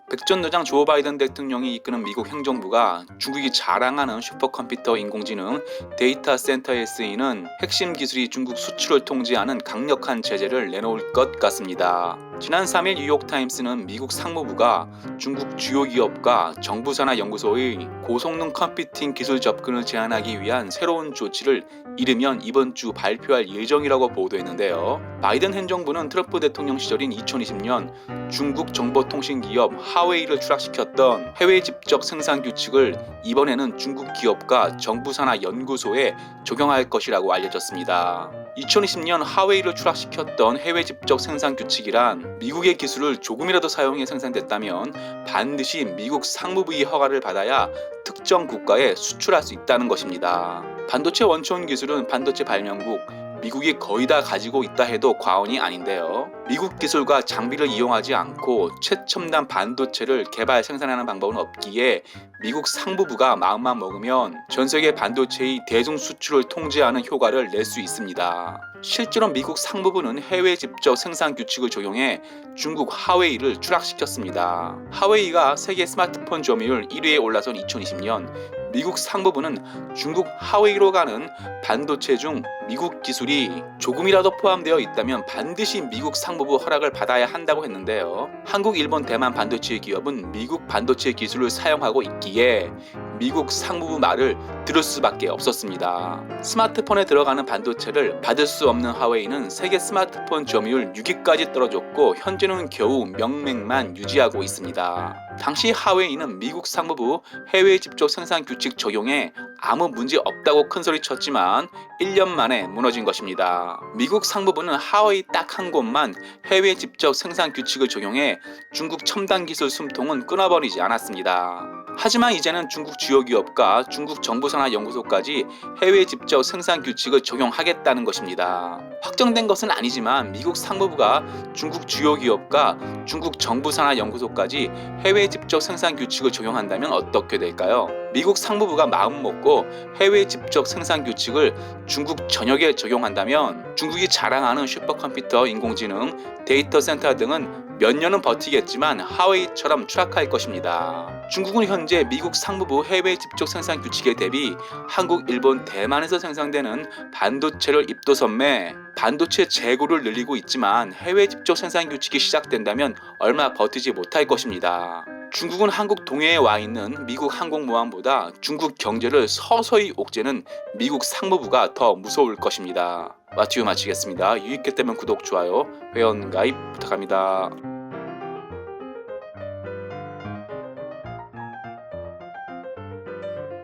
백전노장 조 바이든 대통령이 이끄는 미국 행정부가 중국이 자랑하는 슈퍼컴퓨터 인공지능 데이터 센터에 쓰이는 핵심 기술이 중국 수출을 통제하는 강력한 제재를 내놓을 것 같습니다. 지난 3일 뉴욕타임스는 미국 상무부가 중국 주요 기업과 정부 산하 연구소의 고성능 컴퓨팅 기술 접근을 제한하기 위한 새로운 조치를 이르면 이번 주 발표할 예정이라고 보도했는데요. 바이든 행정부는 트럼프 대통령 시절인 2020년 중국 정보통신기업 하웨이를 추락시켰던 해외 집적 생산 규칙을 이번에는 중국 기업과 정부 산하 연구소에 적용할 것이라고 알려졌습니다. 2020년 하웨이를 추락시켰던 해외 집적 생산 규칙이란 미국의 기술을 조금이라도 사용해 생산됐다면 반드시 미국 상무부의 허가를 받아야 특정 국가에 수출할 수 있다는 것입니다. 반도체 원천 기술은 반도체 발명국 미국이 거의 다 가지고 있다 해도 과언이 아닌데요. 미국 기술과 장비를 이용하지 않고 최첨단 반도체를 개발 생산하는 방법은 없기에 미국 상무부가 마음만 먹으면 전 세계 반도체의 대중 수출을 통제하는 효과를 낼 수 있습니다. 실제로 미국 상무부는 해외 집적 생산 규칙을 적용해 중국 하웨이를 추락시켰습니다. 하웨이가 세계 스마트폰 점유율 1위에 올라선 2020년 미국 상무부는 중국 하웨이로 가는 반도체 중 미국 기술이 조금이라도 포함되어 있다면 반드시 미국 상무부 허락을 받아야 한다고 했는데요. 한국, 일본, 대만 반도체 기업은 미국 반도체 기술을 사용하고 있기에 미국 상무부 말을 들을 수밖에 없었습니다. 스마트폰에 들어가는 반도체를 받을 수 없는 하웨이는 세계 스마트폰 점유율 6위까지 떨어졌고 현재는 겨우 명맥만 유지하고 있습니다. 당시 하웨이는 미국 상무부 해외 집적 생산 규칙 적용에 아무 문제 없다고 큰소리쳤지만 1년 만에 무너진 것입니다. 미국 상무부는 하웨이 딱 한 곳만 해외 집적 생산 규칙을 적용해 중국 첨단 기술 숨통은 끊어버리지 않았습니다. 하지만 이제는 중국 주요 기업과 중국 정부 산하 연구소까지 해외 집적 생산 규칙을 적용하겠다는 것입니다. 확정된 것은 아니지만 미국 상무부가 중국 주요 기업과 중국 정부 산하 연구소까지 해외 집적 생산 규칙을 적용한다면 어떻게 될까요? 미국 상무부가 마음먹고 해외 집적 생산 규칙을 중국 전역에 적용한다면 중국이 자랑하는 슈퍼컴퓨터 인공지능 데이터 센터 등은 몇 년은 버티겠지만 하웨이처럼 추락할 것입니다. 중국은 현재 미국 상무부 해외 집적 생산 규칙에 대비 한국, 일본, 대만에서 생산되는 반도체를 입도선매 반도체 재고를 늘리고 있지만 해외 집적 생산 규칙이 시작된다면 얼마 버티지 못할 것입니다. 중국은 한국 동해에 와 있는 미국 항공모함보다 중국 경제를 서서히 옥죄는 미국 상무부가 더 무서울 것입니다. 마치겠습니다. 유익했다면 구독, 좋아요, 회원 가입 부탁합니다.